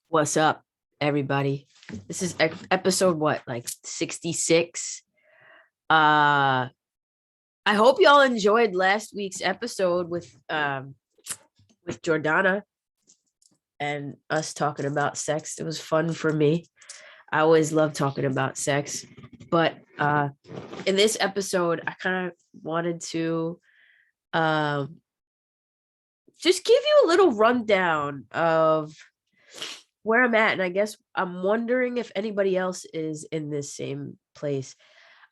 What's up, everybody? This is episode what, like 66. I hope y'all enjoyed last week's episode with Jordana and us talking about sex. It was fun for me. I always love talking about sex. But in this episode, I kind of wanted to um just give you a little rundown of where I'm at. And I guess I'm wondering if anybody else is in this same place.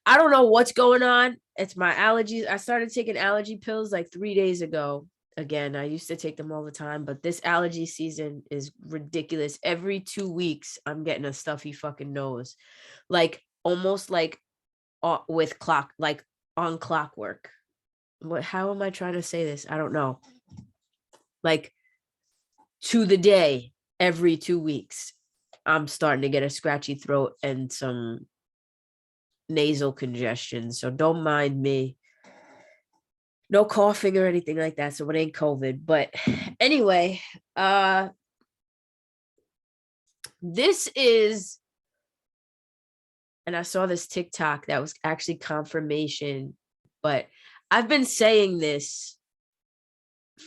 I don't know what's going on. It's my allergies. I started taking allergy pills like 3 days ago. Again, I used to take them all the time, but this allergy season is ridiculous. Every 2 weeks, I'm getting a stuffy fucking nose, like almost like with clock, like on clockwork. What? How am I trying to say this? I don't know. Like to the day, every 2 weeks, I'm starting to get a scratchy throat and some nasal congestion. So don't mind me. No coughing or anything like that. So it ain't COVID. But anyway, this is, and I saw this TikTok that was actually confirmation, but I've been saying this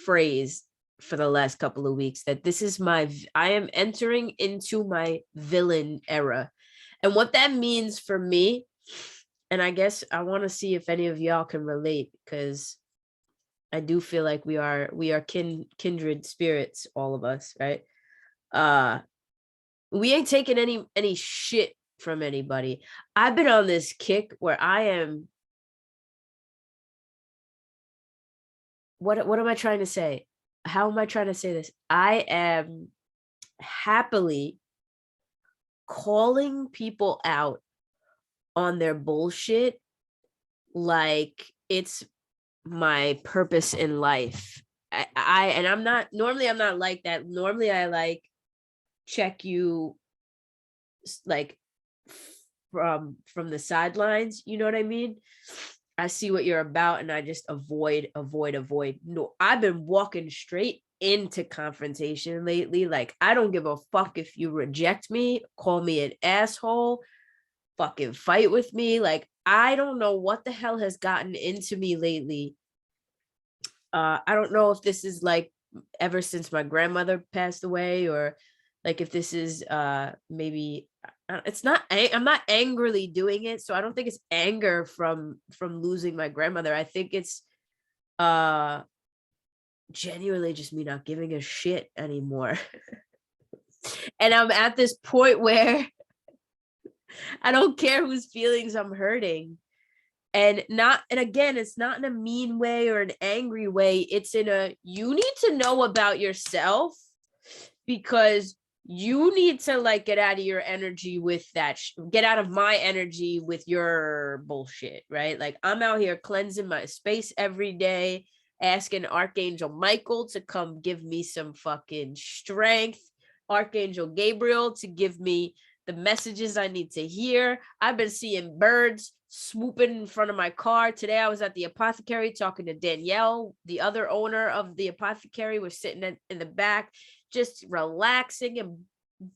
phrase for the last couple of weeks that I am entering into my villain era. And what that means for me, and I guess I want to see if any of y'all can relate, because I do feel like we are kindred spirits, all of us, right? We ain't taking any shit from anybody. I've been on this kick where I am, what am I trying to say? How am I trying to say this? I am happily calling people out on their bullshit like it's my purpose in life. And I'm not like that. Normally I like check you like from the sidelines, you know what I mean? I see what you're about and I just avoid. No, I've been walking straight into confrontation lately. Like, I don't give a fuck if you reject me, call me an asshole, fucking fight with me. Like, I don't know what the hell has gotten into me lately. I don't know if this is like ever since my grandmother passed away, or like if this is maybe it's not, I'm not angrily doing it, so I don't think it's anger from losing my grandmother. I think it's uh genuinely just me not giving a shit anymore. And I'm at this point where I don't care whose feelings I'm hurting. And again, it's not in a mean way or an angry way. It's in a, you need to know about yourself, because you need to like get out of your energy with that get out of my energy with your bullshit, right? Like, I'm out here cleansing my space every day, asking Archangel Michael to come give me some fucking strength, Archangel Gabriel to give me the messages I need to hear. I've been seeing birds swooping in front of my car. Today I was at the apothecary talking to Danielle, the other owner of the apothecary. Was sitting in the back just relaxing and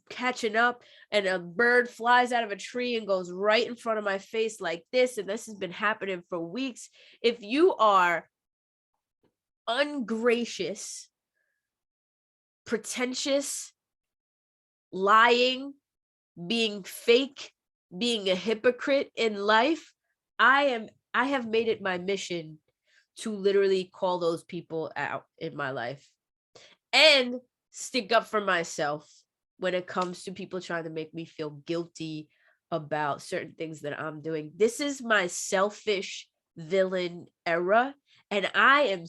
catching up, and a bird flies out of a tree and goes right in front of my face like this. And this has been happening for weeks. If you are ungracious, pretentious, lying, being fake, being a hypocrite in life, I have made it my mission to literally call those people out in my life and stick up for myself when it comes to people trying to make me feel guilty about certain things that I'm doing. This is my selfish villain era, and I'm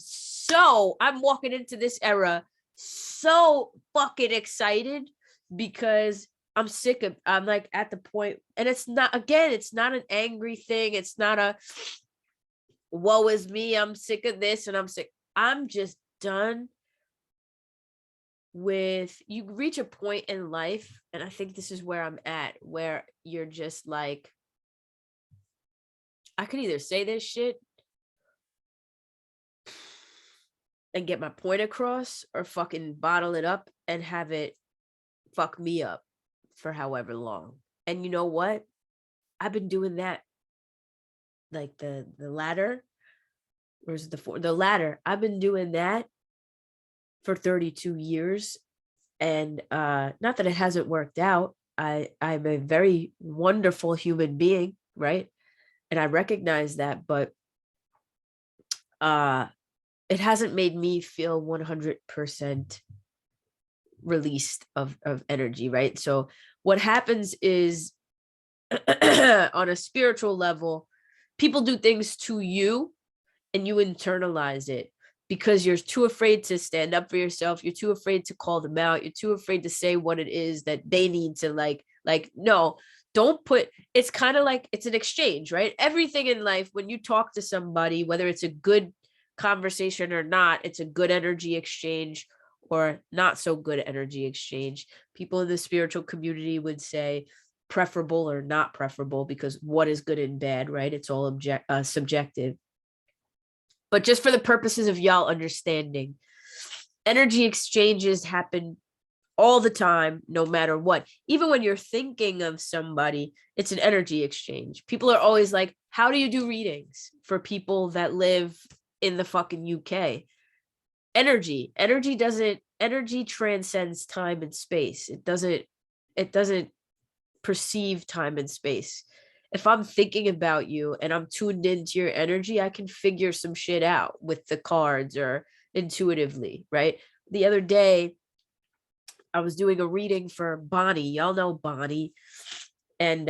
walking into this era so fucking excited, because I'm like at the point, and it's not, again, it's not an angry thing. It's not a woe is me, I'm sick of this and I'm sick. I'm just done with, you reach a point in life, and I think this is where I'm at, where you're just like, I could either say this shit and get my point across, or fucking bottle it up and have it fuck me up for however long. And you know what? I've been doing that. Like the latter, or is it the latter? I've been doing that for 32 years. And not that it hasn't worked out. I'm a very wonderful human being, right? And I recognize that, but it hasn't made me feel 100% released of energy, right? So what happens is on a spiritual level, people do things to you and you internalize it because you're too afraid to stand up for yourself. You're too afraid to call them out. You're too afraid to say what it is that they need to no, don't put, it's kind of like it's an exchange, right? Everything in life, when you talk to somebody, whether it's a good conversation or not, it's a good energy exchange or not so good energy exchange. People in the spiritual community would say preferable or not preferable because what is good and bad, right? It's all subjective. But just for the purposes of y'all understanding, energy exchanges happen all the time, no matter what. Even when you're thinking of somebody, it's an energy exchange. People are always like, how do you do readings for people that live in the fucking UK? Energy transcends time and space. It doesn't perceive time and space. If I'm thinking about you and I'm tuned into your energy, I can figure some shit out with the cards or intuitively, right? The other day, I was doing a reading for Bonnie. Y'all know Bonnie. And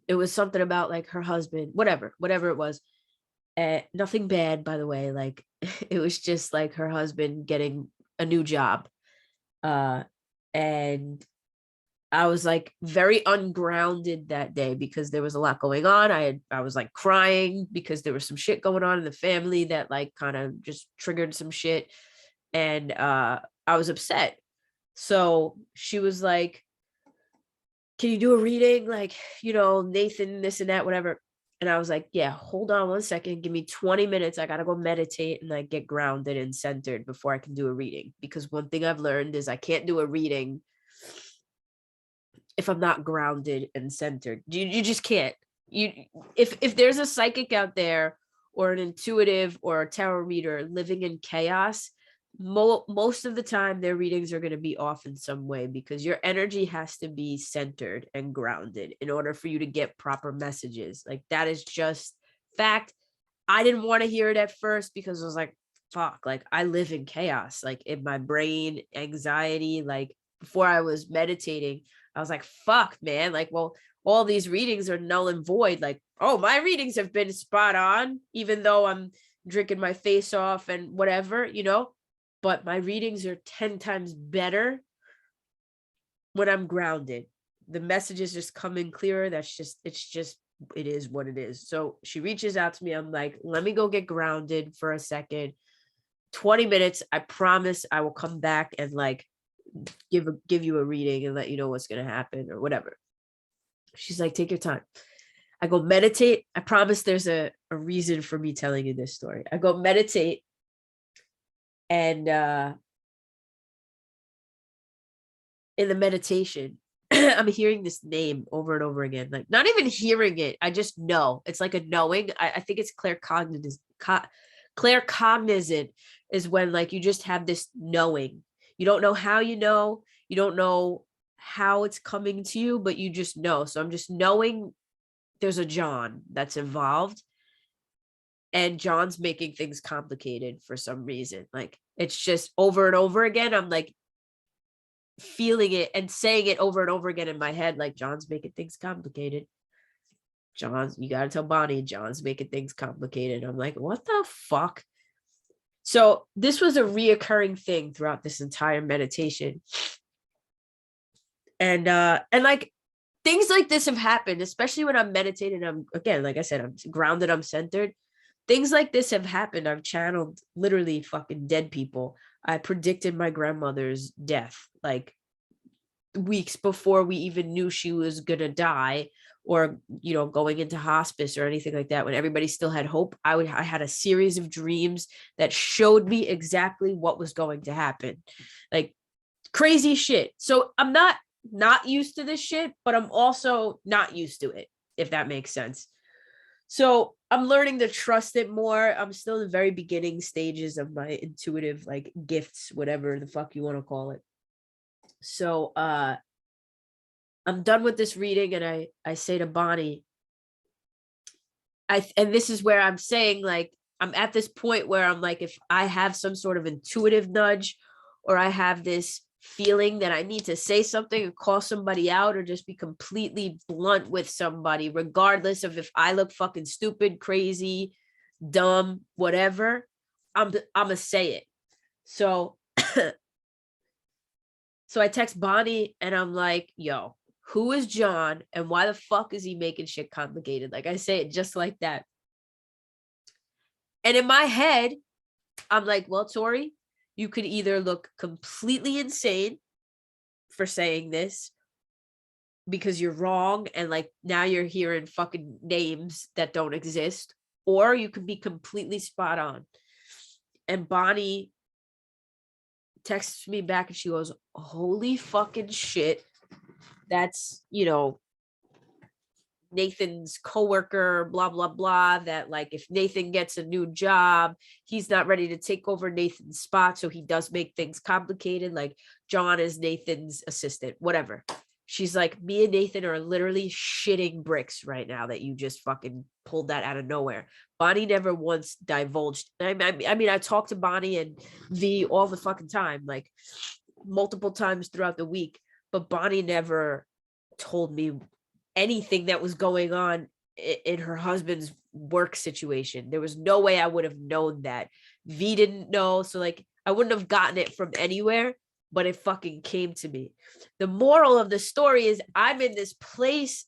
it was something about like her husband, whatever it was. Nothing bad, by the way. Like it was just like her husband getting a new job. And I was like very ungrounded that day because there was a lot going on. I was like crying because there was some shit going on in the family that like kind of just triggered some shit. And I was upset. So she was like, can you do a reading? Like, Nathan, this and that, whatever. And I was like, yeah, hold on 1 second. Give me 20 minutes. I got to go meditate and like get grounded and centered before I can do a reading. Because one thing I've learned is I can't do a reading if I'm not grounded and centered. You just can't. If there's a psychic out there or an intuitive or a tarot reader living in chaos, most of the time their readings are going to be off in some way because your energy has to be centered and grounded in order for you to get proper messages. Like that is just fact. I didn't want to hear it at first because I was like, fuck, like I live in chaos, like in my brain, anxiety. Like before I was meditating, I was like, fuck, man, like, well, all these readings are null and void. Like, oh, my readings have been spot on, even though I'm drinking my face off and whatever, but my readings are 10 times better when I'm grounded. The messages just come in clearer. It is what it is. So she reaches out to me. I'm like, let me go get grounded for a second. 20 minutes. I promise I will come back and like give you a reading and let you know what's going to happen or whatever. She's like, take your time. I go meditate. I promise there's a reason for me telling you this story. I go meditate and in the meditation, I'm hearing this name over and over again, like not even hearing it. I just know. It's like a knowing. I think it's claircognizant. Claircognizant is when like you just have this knowing. You don't know how you know. You don't know how it's coming to you, but you just know. So I'm just knowing there's a John that's involved. And John's making things complicated for some reason. Like it's just over and over again. I'm like feeling it and saying it over and over again in my head. Like John's making things complicated. You got to tell Bonnie, John's making things complicated. I'm like, what the fuck? So this was a reoccurring thing throughout this entire meditation. And like things like this have happened, especially when I'm meditating. I'm, again, like I said, I'm grounded, I'm centered. Things like this have happened. I've channeled literally fucking dead people. I predicted my grandmother's death like weeks before we even knew she was gonna die or going into hospice or anything like that. When everybody still had hope, I had a series of dreams that showed me exactly what was going to happen. Like Crazy shit. So I'm not used to this shit, but I'm also not used to it, if that makes sense. So I'm learning to trust it more. I'm still in the very beginning stages of my intuitive like gifts, whatever the fuck you want to call it. So I'm done with this reading, and I say to Bonnie, and this is where I'm saying, like, I'm at this point where I'm like, if I have some sort of intuitive nudge, or I have this feeling that I need to say something and call somebody out, or just be completely blunt with somebody, regardless of if I look fucking stupid, crazy, dumb, whatever, I'm gonna say it. So so I text Bonnie and I'm like, yo, who is John and why the fuck is he making shit complicated? Like, I say it just like that. And in my head, I'm like, well, Tori, you could either look completely insane for saying this because you're wrong and like now you're hearing fucking names that don't exist, or you could be completely spot on. And Bonnie texts me back and she goes, holy fucking shit. That's, Nathan's coworker, blah, blah, blah, that like if Nathan gets a new job, he's not ready to take over Nathan's spot. So he does make things complicated. Like John is Nathan's assistant, whatever. She's like, me and Nathan are literally shitting bricks right now that you just fucking pulled that out of nowhere. Bonnie never once divulged. I mean, I talk to Bonnie and V all the fucking time, like multiple times throughout the week, but Bonnie never told me anything that was going on in her husband's work situation. There was no way I would have known that. V didn't know. So like, I wouldn't have gotten it from anywhere, but it fucking came to me. The moral of the story is I'm in this place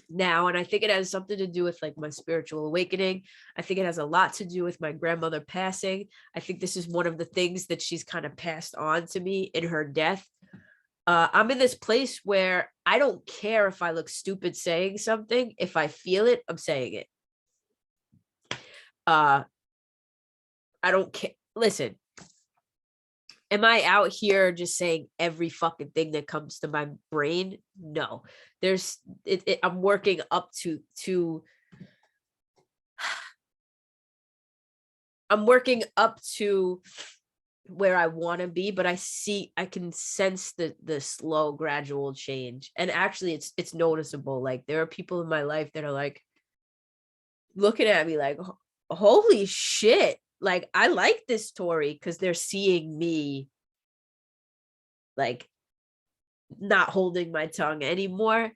now, and I think it has something to do with like my spiritual awakening. I think it has a lot to do with my grandmother passing. I think this is one of the things that she's kind of passed on to me in her death. I'm in this place where I don't care if I look stupid saying something. If I feel it, I'm saying it. I don't care. Listen, am I out here just saying every fucking thing that comes to my brain? No. I'm working up I'm working up to where I want to be, but I can sense the slow gradual change. And actually it's noticeable. Like there are people in my life that are like looking at me like, holy shit, like I like this Tori, because they're seeing me like not holding my tongue anymore.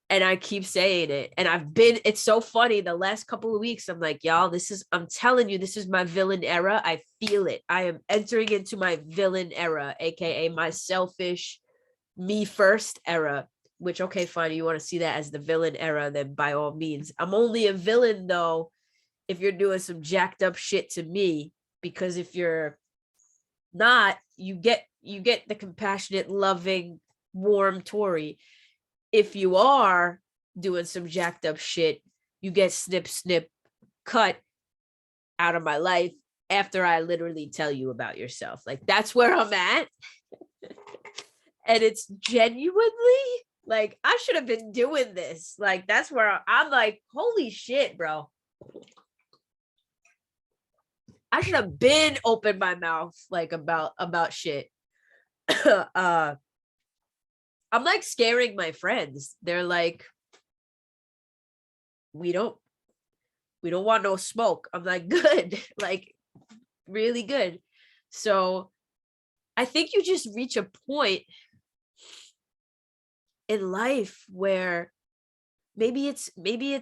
And I keep saying it. And it's so funny. The last couple of weeks, I'm like, y'all, I'm telling you, this is my villain era. I feel it. I am entering into my villain era, AKA my selfish, me first era, which, okay, fine. You want to see that as the villain era, then by all means. I'm only a villain though, if you're doing some jacked up shit to me, because if you're not, you get the compassionate, loving, warm Tori. If you are doing some jacked up shit, you get snip, cut out of my life after I literally tell you about yourself. Like that's where I'm at. And it's genuinely like, I should have been doing this. Like, that's where I'm like, holy shit, bro. I should have been open my mouth like about shit. I'm like scaring my friends. They're like, we don't want no smoke. I'm like, good, like really good. So I think you just reach a point in life where maybe it's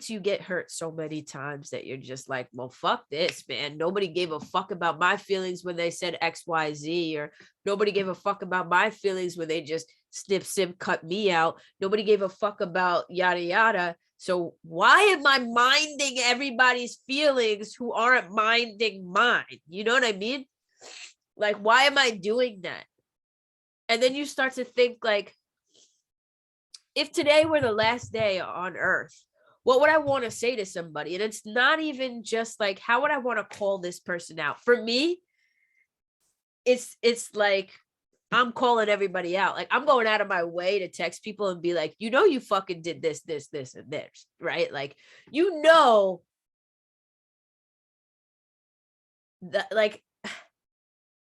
you get hurt so many times that you're just like, well, fuck this, man. Nobody gave a fuck about my feelings when they said XYZ, or nobody gave a fuck about my feelings when they just snip, cut me out. Nobody gave a fuck about yada, yada. So why am I minding everybody's feelings who aren't minding mine? You know what I mean? Like, why am I doing that? And then you start to think like, if today were the last day on earth, what would I want to say to somebody? And it's not even just like, how would I want to call this person out? For me, it's like, I'm calling everybody out. Like, I'm going out of my way to text people and be like, you know, you fucking did this, and this, right? Like, you know, that, like,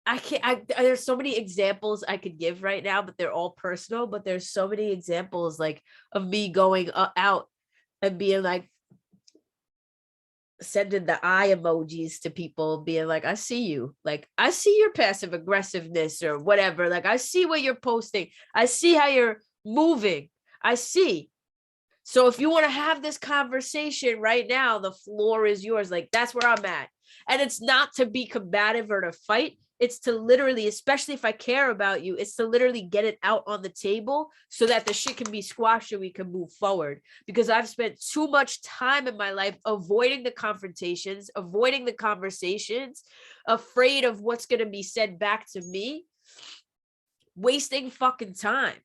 I can't, there's so many examples I could give right now, but they're all personal, but there's so many examples like of me going out and being like, sending the eye emojis to people, being like, I see you, like, I see your passive aggressiveness or whatever, like, I see what you're posting, I see how you're moving, I see. So if you want to have this conversation right now, the floor is yours. Like, that's where I'm at. And it's not to be combative or to fight. It's to literally, especially if I care about you, it's to literally get it out on the table so that the shit can be squashed and we can move forward. Because I've spent too much time in my life avoiding the confrontations, avoiding the conversations, afraid of what's going to be said back to me, wasting fucking time.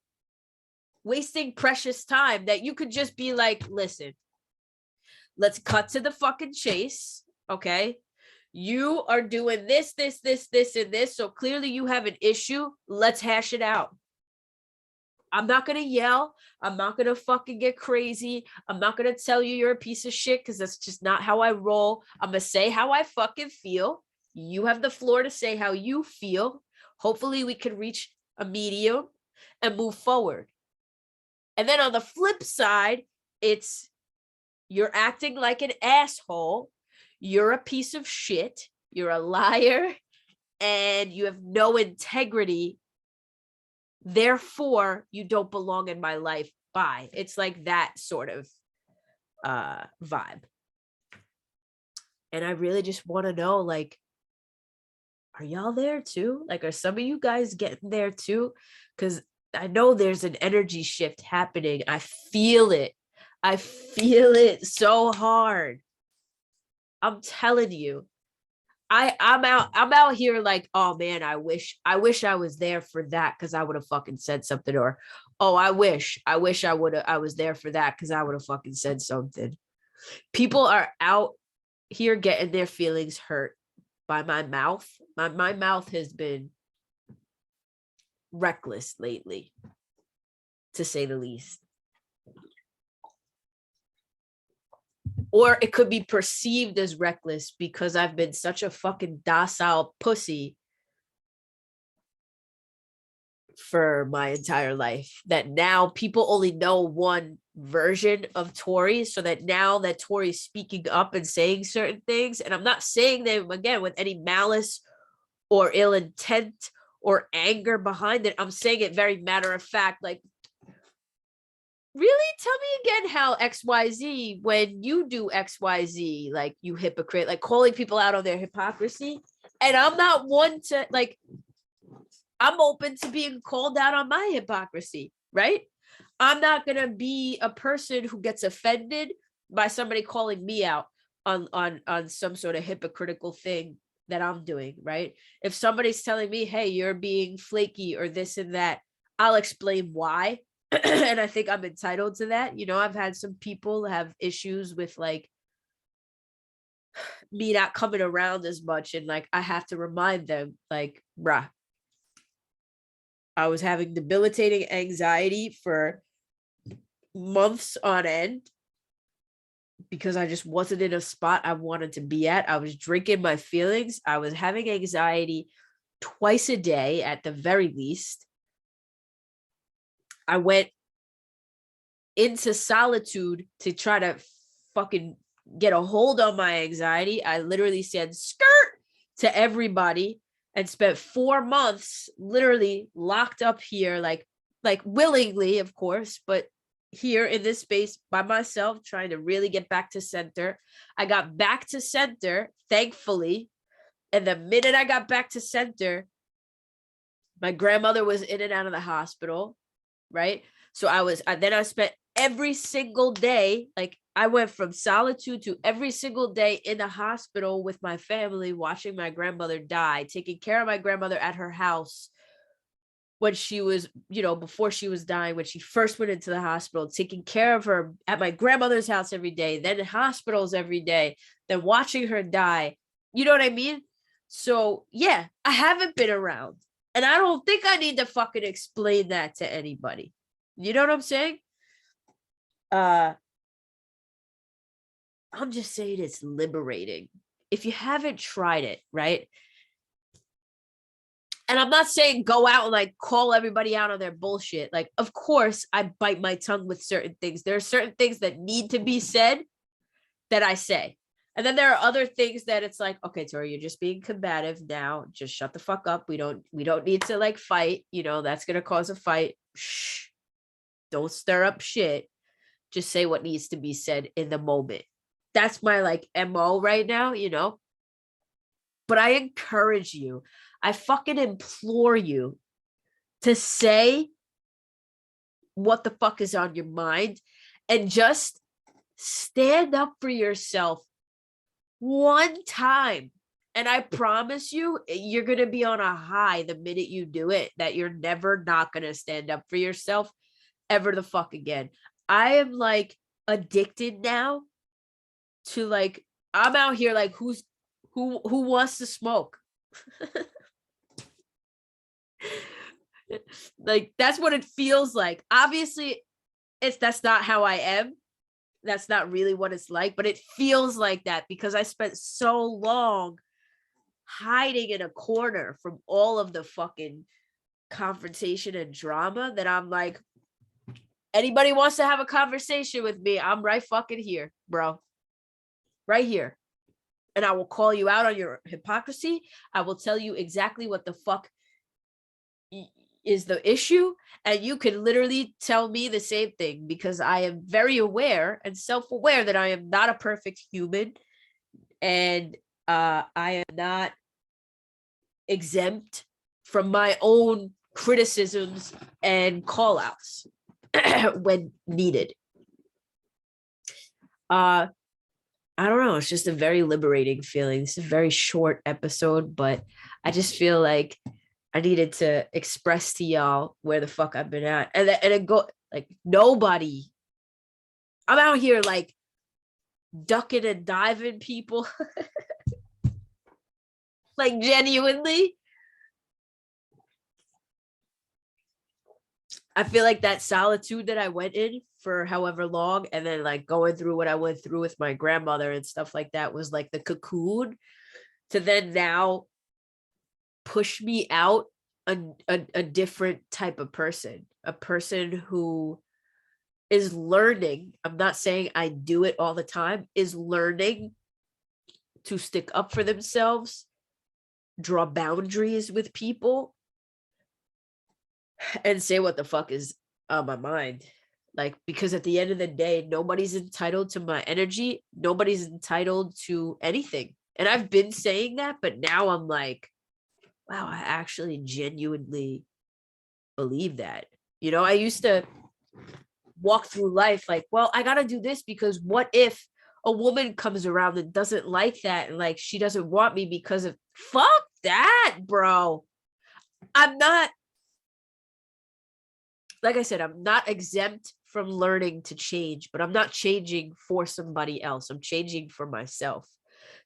Wasting precious time that you could just be like, listen, let's cut to the fucking chase. Okay. You are doing this, and this. So clearly you have an issue. Let's hash it out. I'm not going to yell. I'm not going to fucking get crazy. I'm not going to tell you you're a piece of shit because that's just not how I roll. I'm going to say how I fucking feel. You have the floor to say how you feel. Hopefully we can reach a medium and move forward. And then on the flip side, it's you're acting like an asshole. You're a piece of shit. You're a liar and you have no integrity. Therefore, you don't belong in my life. Bye. It's like that sort of vibe. And I really just want to know, like, are y'all there too? Like, are some of you guys getting there too? Because I know there's an energy shift happening. I feel it. I feel it so hard. I'm telling you. I'm out here like, oh man, I wish I was there for that because I would have fucking said something. Or, oh, I wish I was there for that because I would have fucking said something. People are out here getting their feelings hurt by my mouth. My mouth has been reckless lately, to say the least. Or it could be perceived as reckless because I've been such a fucking docile pussy for my entire life that now people only know one version of Tori. So that now that Tori's speaking up and saying certain things, and I'm not saying them again with any malice or ill intent or anger behind it. I'm saying it very matter of fact, like, really? Tell me again how XYZ when you do XYZ, like, you hypocrite, like calling people out on their hypocrisy. And I'm not one to, like, I'm open to being called out on my hypocrisy, right? I'm not going to be a person who gets offended by somebody calling me out on some sort of hypocritical thing that I'm doing, right? If somebody's telling me, hey, you're being flaky or this and that, I'll explain why. And I think I'm entitled to that. You know, I've had some people have issues with like me not coming around as much. And like, I have to remind them, like, bruh, I was having debilitating anxiety for months on end because I just wasn't in a spot I wanted to be at. I was drinking my feelings. I was having anxiety twice a day at the very least. I went into solitude to try to fucking get a hold on my anxiety. I literally said skirt to everybody and spent 4 months literally locked up here, like willingly, of course, but here in this space by myself, trying to really get back to center. I got back to center, thankfully. And the minute I got back to center, my grandmother was in and out of the hospital, right? So I spent every single day, like I went from solitude to every single day in the hospital with my family, watching my grandmother die, taking care of my grandmother at her house when she was, before she was dying, when she first went into the hospital, taking care of her at my grandmother's house every day, then in hospitals every day, then watching her die. You know what I mean? So yeah, I haven't been around. And I don't think I need to fucking explain that to anybody. You know what I'm saying? I'm just saying it's liberating. If you haven't tried it, right? And I'm not saying go out and like call everybody out on their bullshit. Like, of course, I bite my tongue with certain things. There are certain things that need to be said that I say. And then there are other things that it's like, okay, Tori, you're just being combative now. Just shut the fuck up. We don't need to like fight. You know, that's gonna cause a fight. Shh. Don't stir up shit. Just say what needs to be said in the moment. That's my like MO right now, you know. But I encourage you, I fucking implore you to say what the fuck is on your mind and just stand up for yourself one time. And I promise you, you're going to be on a high the minute you do it, that you're never not going to stand up for yourself ever the fuck again. I am like addicted now to like, I'm out here like, who wants to smoke? Like, that's what it feels like. Obviously, that's not how I am. That's not really what it's like, but it feels like that because I spent so long hiding in a corner from all of the fucking confrontation and drama that I'm like, anybody wants to have a conversation with me, I'm right fucking here, bro. Right here. And I will call you out on your hypocrisy. I will tell you exactly what the fuck is the issue, and you can literally tell me the same thing because I am very aware and self-aware that I am not a perfect human, and I am not exempt from my own criticisms and call-outs when needed. I don't know, it's just a very liberating feeling. It's a very short episode, but I just feel like I needed to express to y'all where the fuck I've been at. And it go like nobody. I'm out here like ducking and diving people. Like genuinely. I feel like that solitude that I went in for however long, and then like going through what I went through with my grandmother and stuff like that was like the cocoon to then now push me out a different type of person, a person who is learning. I'm not saying I do it all the time, is learning to stick up for themselves, draw boundaries with people, and say what the fuck is on my mind. Like, because at the end of the day, nobody's entitled to my energy. Nobody's entitled to anything. And I've been saying that, but now I'm like, wow, I actually genuinely believe that. You know, I used to walk through life like, well, I got to do this because what if a woman comes around and doesn't like that and like she doesn't want me because of fuck that, bro. I'm not, like I said, I'm not exempt from learning to change, but I'm not changing for somebody else. I'm changing for myself.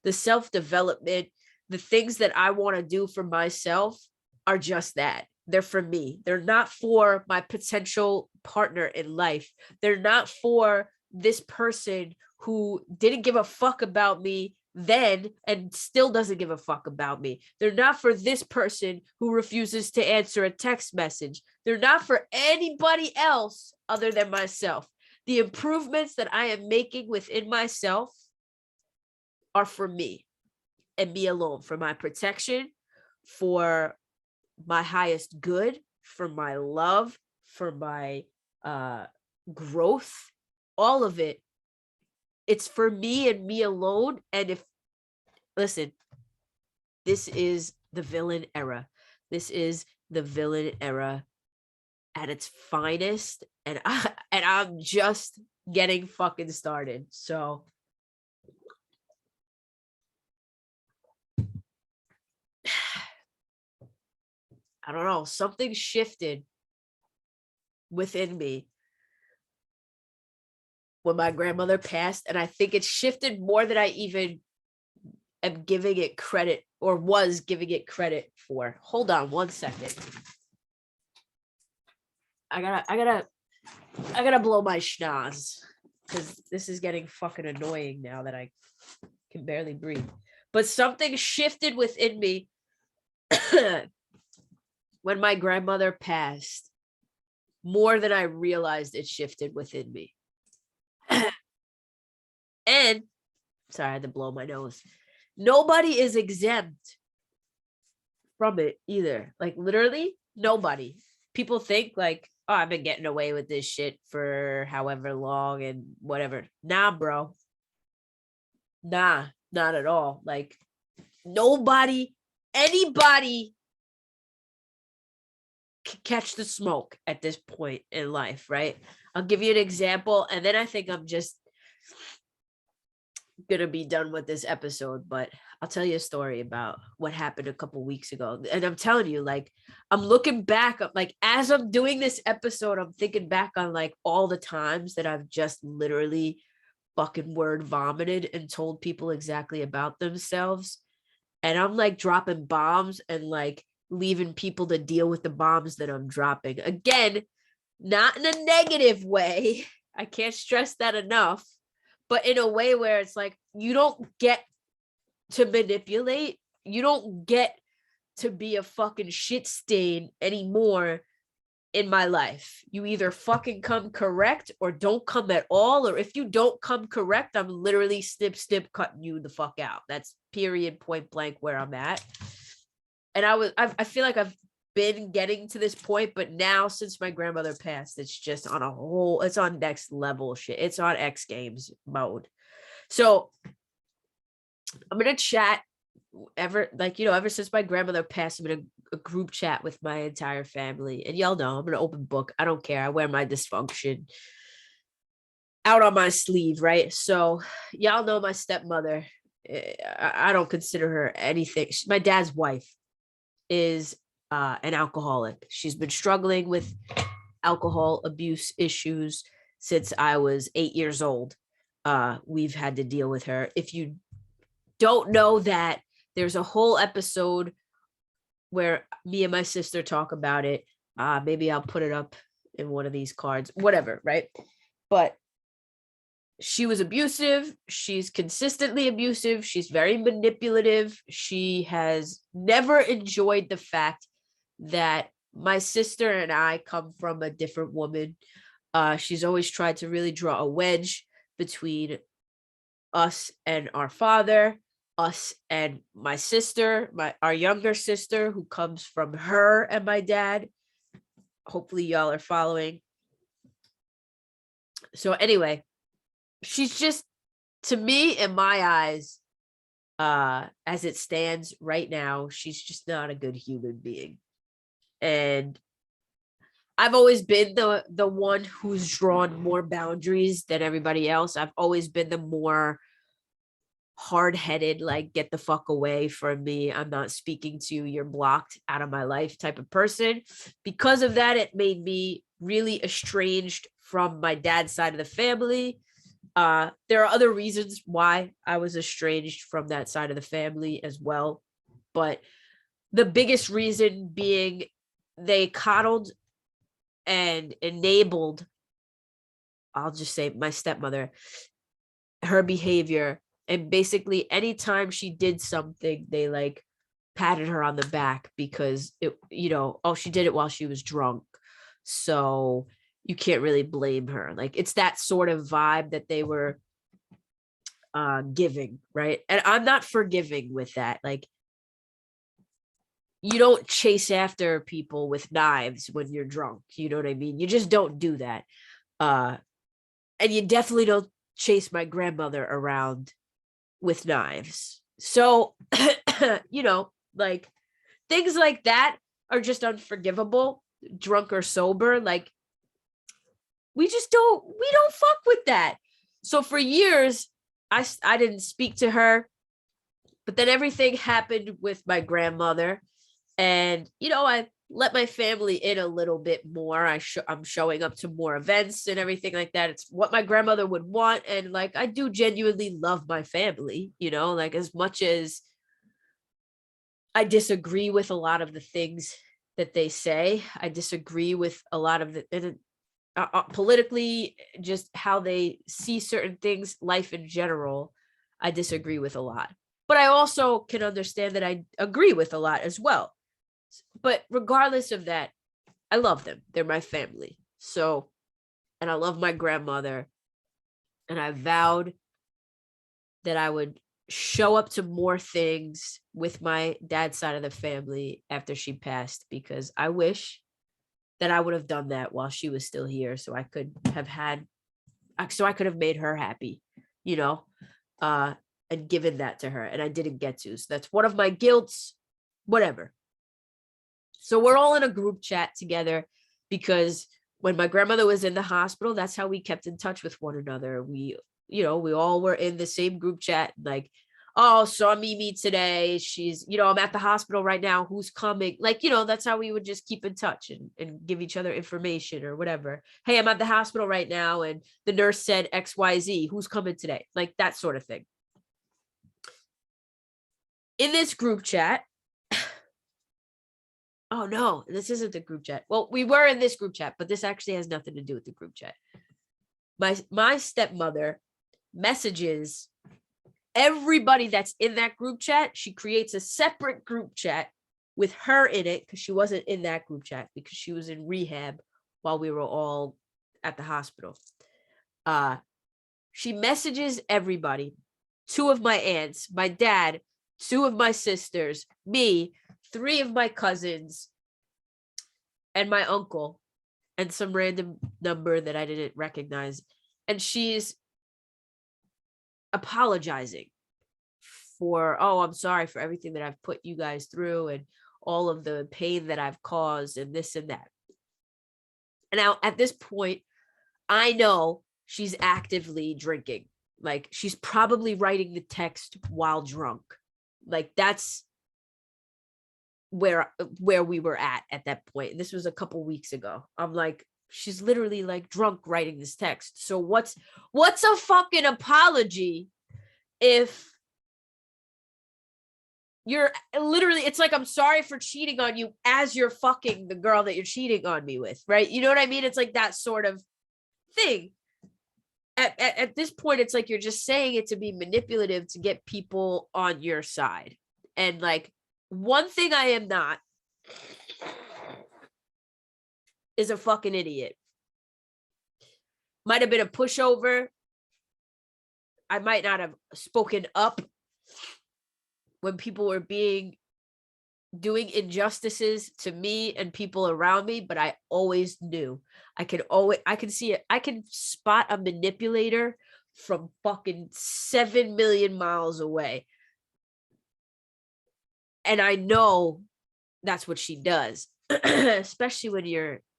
The self-development, the things that I want to do for myself are just that. They're for me. They're not for my potential partner in life. They're not for this person who didn't give a fuck about me then and still doesn't give a fuck about me. They're not for this person who refuses to answer a text message. They're not for anybody else other than myself. The improvements that I am making within myself are for me and me alone, for my protection, for my highest good, for my love, for my growth, all of it. It's for me and me alone. And if, listen, this is the villain era. This is the villain era at its finest. And I'm just getting fucking started. So I don't know, something shifted within me when my grandmother passed. And I think it shifted more than I even am giving it credit, or was giving it credit for. Hold on 1 second. I gotta blow my schnoz, because this is getting fucking annoying now that I can barely breathe. But something shifted within me when my grandmother passed, more than I realized it shifted within me. And sorry, I had to blow my nose. Nobody is exempt from it either. Like, literally nobody. People think like, oh, I've been getting away with this shit for however long and whatever. Nah, bro. Nah, not at all. Like, nobody, anybody can catch the smoke at this point in life, right? I'll give you an example, and then I think I'm just gonna be done with this episode. But I'll tell you a story about what happened a couple weeks ago. And I'm telling you, like, I'm looking back, like, as I'm doing this episode, I'm thinking back on like all the times that I've just literally fucking word vomited and told people exactly about themselves. And I'm like dropping bombs and like leaving people to deal with the bombs that I'm dropping. Again, not in a negative way. I can't stress that enough, but in a way where it's like, you don't get to manipulate. You don't get to be a fucking shit stain anymore in my life. You either fucking come correct or don't come at all. Or if you don't come correct, I'm literally snip cutting you the fuck out. That's period, point blank where I'm at. And I feel like I've been getting to this point, but now since my grandmother passed, it's just on a whole, it's on next level shit. It's on X Games mode. So I'm gonna chat ever since my grandmother passed, I'm in a group chat with my entire family. And y'all know I'm an open book. I don't care. I wear my dysfunction out on my sleeve, right? So y'all know my stepmother. I don't consider her anything. My dad's wife is an alcoholic. She's been struggling with alcohol abuse issues since I was 8 years old. We've had to deal with her. If you don't know that, there's a whole episode where me and my sister talk about it. Maybe I'll put it up in one of these cards, whatever, right? But she was abusive. She's consistently abusive. She's very manipulative. She has never enjoyed the fact that my sister and I come from a different woman. She's always tried to really draw a wedge between us and our father, us and my sister, our younger sister, who comes from her and my dad. Hopefully y'all are following. So anyway, she's just, to me, in my eyes, as it stands right now, she's just not a good human being. And I've always been the one who's drawn more boundaries than everybody else. I've always been the more hard-headed, like, get the fuck away from me, I'm not speaking to you, you're blocked out of my life type of person. Because of that, it made me really estranged from my dad's side of the family. There are other reasons why I was estranged from that side of the family as well, but the biggest reason being they coddled and enabled, I'll just say, my stepmother, her behavior. And basically anytime she did something, they like patted her on the back because it, oh, she did it while she was drunk, so you can't really blame her. Like, it's that sort of vibe that they were giving, right? And I'm not forgiving with that. Like, you don't chase after people with knives when you're drunk. You know what I mean? You just don't do that. And you definitely don't chase my grandmother around with knives. So, like, things like that are just unforgivable, drunk or sober. Like, we don't fuck with that. So for years, I didn't speak to her, but then everything happened with my grandmother. And, let my family in a little bit more. I'm showing up to more events and everything like that. It's what my grandmother would want. And like, I do genuinely love my family, you know, like as much as I disagree with a lot of the things that they say. I disagree with a lot of the politically, just how they see certain things, life in general. I disagree with a lot, but I also can understand that I agree with a lot as well. But regardless of that, I love them. They're my family. So, and I love my grandmother. And I vowed that I would show up to more things with my dad's side of the family after she passed, because I wish that I would have done that while she was still here. So I could have made her happy, you know, and given that to her. And I didn't get to. So that's one of my guilts, whatever. So we're all in a group chat together because when my grandmother was in the hospital, that's how we kept in touch with one another. We all were in the same group chat, like, oh, saw Mimi today. She's, I'm at the hospital right now. Who's coming? Like, that's how we would just keep in touch and give each other information or whatever. Hey, I'm at the hospital right now. And the nurse said XYZ. Who's coming today? Like that sort of thing. In this group chat, oh no, this isn't the group chat. Well, we were in this group chat, but this actually has nothing to do with the group chat. My stepmother messages everybody that's in that group chat. She creates a separate group chat with her in it because she wasn't in that group chat because she was in rehab while we were all at the hospital. She messages everybody, 2 of my aunts, my dad, 2 of my sisters, me, 3 of my cousins, and my uncle, and some random number that I didn't recognize. And she's apologizing for, oh, I'm sorry for everything that I've put you guys through and all of the pain that I've caused and this and that. And now at this point, I know she's actively drinking. Like she's probably writing the text while drunk. Like that's where we were at that point. And this was a couple weeks ago. I'm like, she's literally like drunk writing this text. So what's a fucking apology if you're literally, it's like, I'm sorry for cheating on you as you're fucking the girl that you're cheating on me with, right? You know what I mean? It's like that sort of thing. At this point, it's like you're just saying it to be manipulative to get people on your side. And like, one thing I am not is a fucking idiot. Might have been a pushover. I might not have spoken up when people were doing injustices to me and people around me, but I always knew. I can see it. I can spot a manipulator from fucking 7 million miles away. And I know that's what she does, especially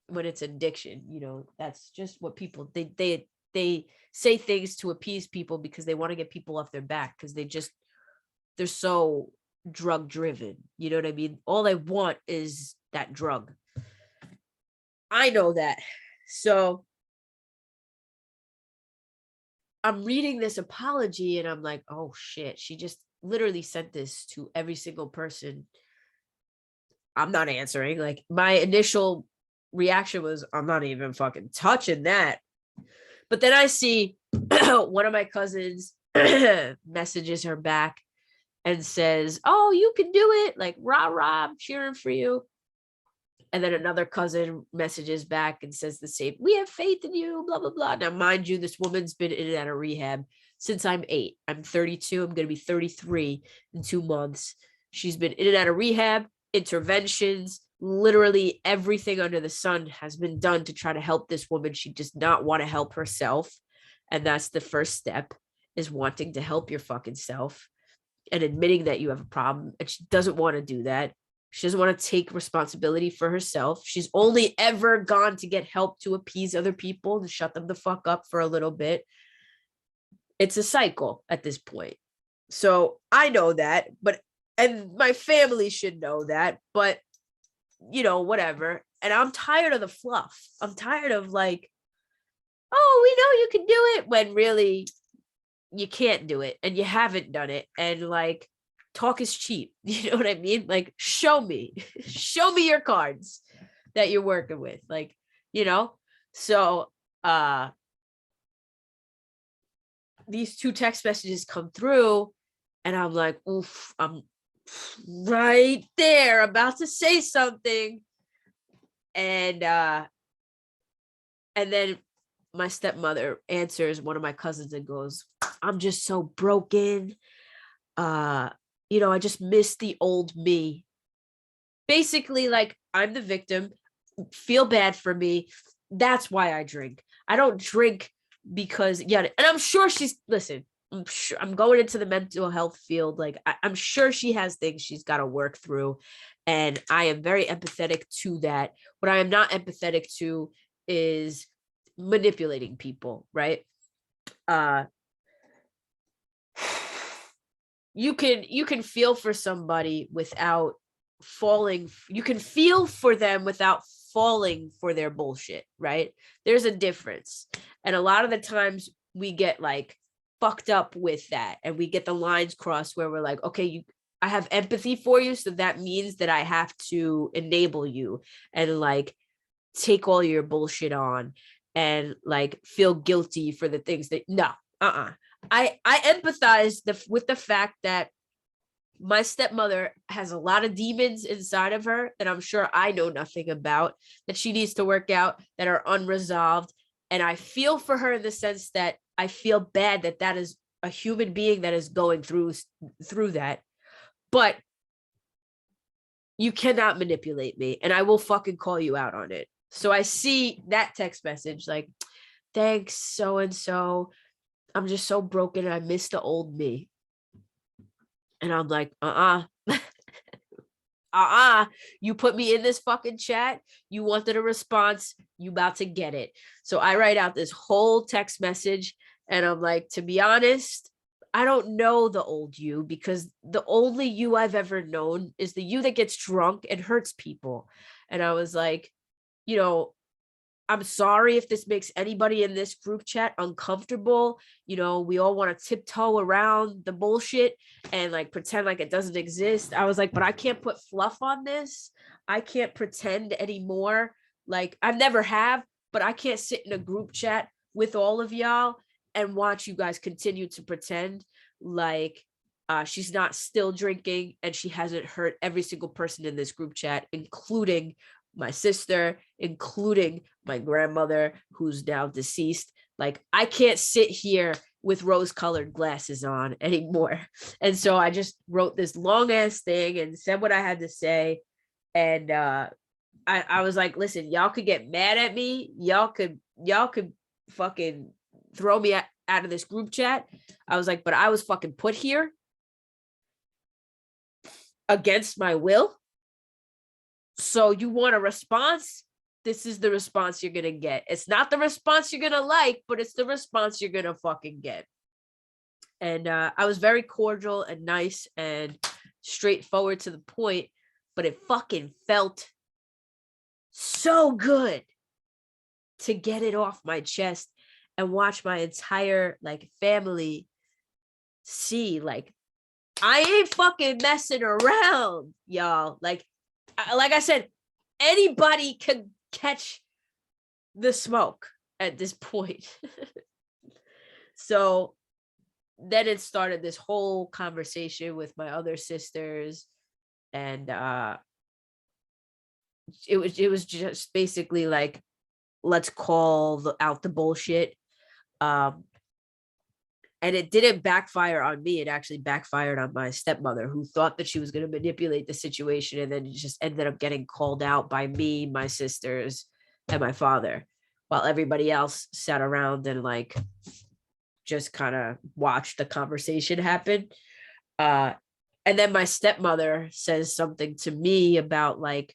when it's addiction, that's just what people, they say things to appease people because they want to get people off their back because they're so drug driven. You know what I mean? All they want is that drug. I know that. So I'm reading this apology and I'm like, oh shit, she just literally sent this to every single person. I'm not answering. Like my initial reaction was, I'm not even fucking touching that. But then I see one of my cousins messages her back and says, oh, you can do it. Like, rah, rah, I'm cheering for you. And then another cousin messages back and says the same. We have faith in you, blah, blah, blah. Now, mind you, this woman's been in and out of rehab since I'm 8. I'm 32. I'm going to be 33 in 2 months. She's been in and out of rehab, interventions, literally everything under the sun has been done to try to help this woman. She does not want to help herself. And that's the first step, is wanting to help your fucking self and admitting that you have a problem. And she doesn't want to do that. She doesn't want to take responsibility for herself. She's only ever gone to get help to appease other people, to shut them the fuck up for a little bit. It's a cycle at this point. So I know that, and my family should know that, but whatever. And I'm tired of the fluff. I'm tired of like, oh, we know you can do it, when really you can't do it and you haven't done it. And like, talk is cheap. You know what I mean? Like, show me, show me your cards that you're working with. Like, so these two text messages come through and I'm like, oof, I'm right there about to say something. And then my stepmother answers one of my cousins and goes, I'm just so broken. I just miss the old me. Basically, like, I'm the victim. Feel bad for me. That's why I drink. I don't drink because, yeah, and I'm sure listen, I'm going into the mental health field. Like, I'm sure she has things she's got to work through. And I am very empathetic to that. What I am not empathetic to is manipulating people, right? You can feel for somebody without falling. You can feel for them without falling for their bullshit, right? There's a difference. And a lot of the times we get like fucked up with that, and we get the lines crossed where we're like, okay, I have empathy for you, so that means that I have to enable you and like take all your bullshit on and like feel guilty for the things that I empathize with the fact that my stepmother has a lot of demons inside of her that I'm sure I know nothing about, that she needs to work out, that are unresolved. And I feel for her in the sense that I feel bad that is a human being that is going through that. But you cannot manipulate me, and I will fucking call you out on it. So I see that text message like, thanks, so-and-so. I'm just so broken. I miss the old me. And I'm like, you put me in this fucking chat. You wanted a response. You about to get it. So I write out this whole text message and I'm like, to be honest, I don't know the old you, because the only you I've ever known is the you that gets drunk and hurts people. And I was like, I'm sorry if this makes anybody in this group chat uncomfortable. We all want to tiptoe around the bullshit and like pretend like it doesn't exist. I was like, but I can't put fluff on this. I can't pretend anymore. Like, I never have, but I can't sit in a group chat with all of y'all and watch you guys continue to pretend like she's not still drinking and she hasn't hurt every single person in this group chat, including my sister, including my grandmother, who's now deceased. Like, I can't sit here with rose-colored glasses on anymore. And so I just wrote this long ass thing and said what I had to say. And I was like, listen, y'all could get mad at me. Y'all could fucking throw me out of this group chat. I was like, but I was fucking put here against my will. So you want a response? This is the response you're going to get. It's not the response you're going to like, but it's the response you're going to fucking get. And I was very cordial and nice and straightforward to the point, but it fucking felt so good to get it off my chest and watch my entire like family see, like, I ain't fucking messing around, y'all. Like I said, anybody can catch the smoke at this point. So then it started this whole conversation with my other sisters, and it was just basically like, let's call out the bullshit. And it didn't backfire on me. It actually backfired on my stepmother, who thought that she was going to manipulate the situation, and then it just ended up getting called out by me, my sisters, and my father, while everybody else sat around and like just kind of watched the conversation happen. And then my stepmother says something to me about like,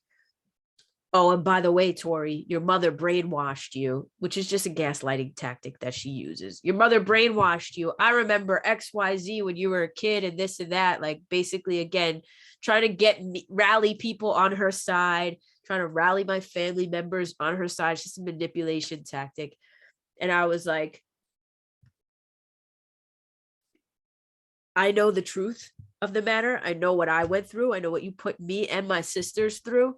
oh, and by the way, Tori, your mother brainwashed you, which is just a gaslighting tactic that she uses. Your mother brainwashed you. I remember XYZ when you were a kid and this and that, like basically, again, trying to rally people on her side, trying to rally my family members on her side. It's just a manipulation tactic. And I was like, I know the truth of the matter. I know what I went through. I know what you put me and my sisters through.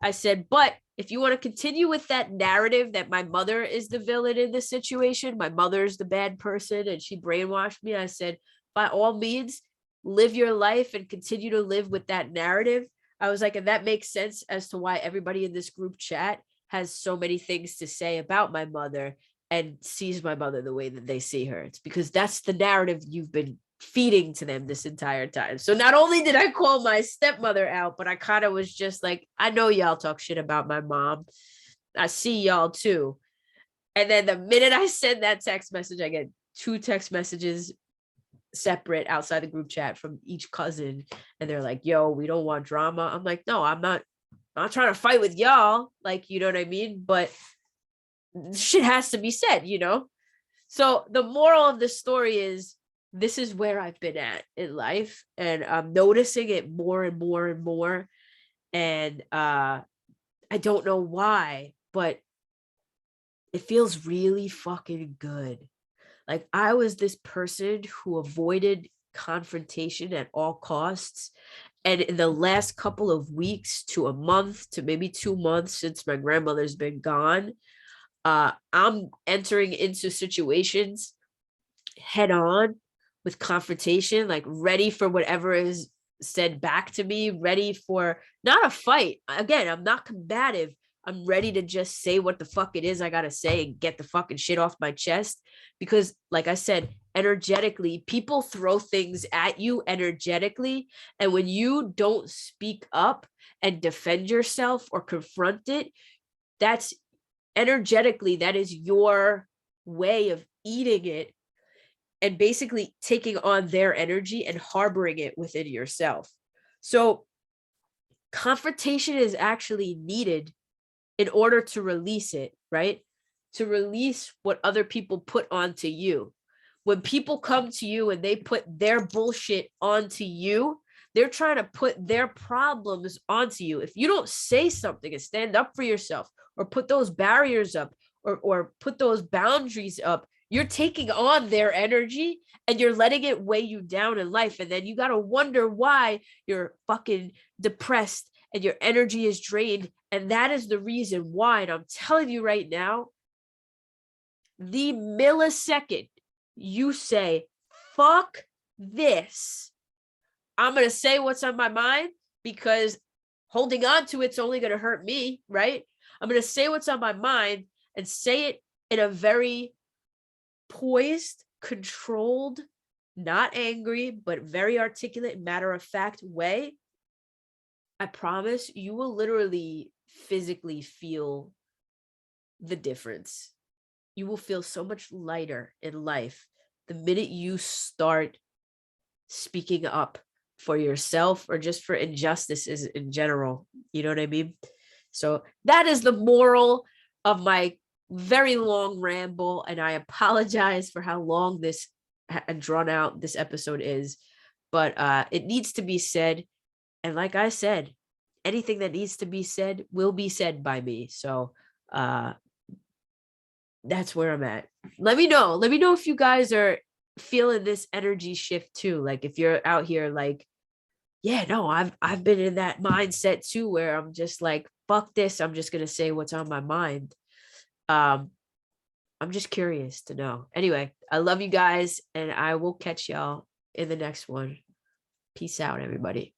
I said, but if you want to continue with that narrative that my mother is the villain in this situation, my mother's the bad person and she brainwashed me, I said, by all means, live your life and continue to live with that narrative. I was like, and that makes sense as to why everybody in this group chat has so many things to say about my mother and sees my mother the way that they see her. It's because that's the narrative you've been feeding to them this entire time. So not only did I call my stepmother out, but I kind of was just like, I know y'all talk shit about my mom. I see y'all too. And then the minute I send that text message, I get 2 text messages separate outside the group chat from each cousin. And they're like, yo, we don't want drama. I'm like, no, I'm not trying to fight with y'all. Like, you know what I mean? But shit has to be said, you know? So the moral of the story is, this is where I've been at in life, and I'm noticing it more and more and more. And I don't know why, but it feels really fucking good. Like, I was this person who avoided confrontation at all costs. And in the last couple of weeks to a month to maybe 2 months since my grandmother's been gone, I'm entering into situations head on with confrontation, like ready for whatever is said back to me, ready for not a fight. Again, I'm not combative. I'm ready to just say what the fuck it is I gotta say and get the fucking shit off my chest. Because, like I said, energetically, people throw things at you energetically. And when you don't speak up and defend yourself or confront it, that's energetically, that is your way of eating it and basically taking on their energy and harboring it within yourself. So confrontation is actually needed in order to release it, right? To release what other people put onto you. When people come to you and they put their bullshit onto you, they're trying to put their problems onto you. If you don't say something and stand up for yourself or put those barriers up or put those boundaries up, you're taking on their energy and you're letting it weigh you down in life. And then you got to wonder why you're fucking depressed and your energy is drained. And that is the reason why. And I'm telling you right now, the millisecond you say, fuck this, I'm going to say what's on my mind, because holding on to it's only going to hurt me, right? I'm going to say what's on my mind and say it in a very poised, controlled, not angry, but very articulate, matter-of-fact way. I promise you will literally physically feel the difference. You will feel so much lighter in life the minute you start speaking up for yourself or just for injustices in general. You know what I mean? So that is the moral of my very long ramble, and I apologize for how long this and drawn out this episode is, but it needs to be said. And like I said, anything that needs to be said will be said by me. So that's where I'm at. Let me know if you guys are feeling this energy shift too. Like, if you're out here like, yeah, no, I've been in that mindset too, where I'm just like, fuck this, I'm just gonna say what's on my mind. I'm just curious to know. Anyway, I love you guys, and I will catch y'all in the next one. Peace out, everybody.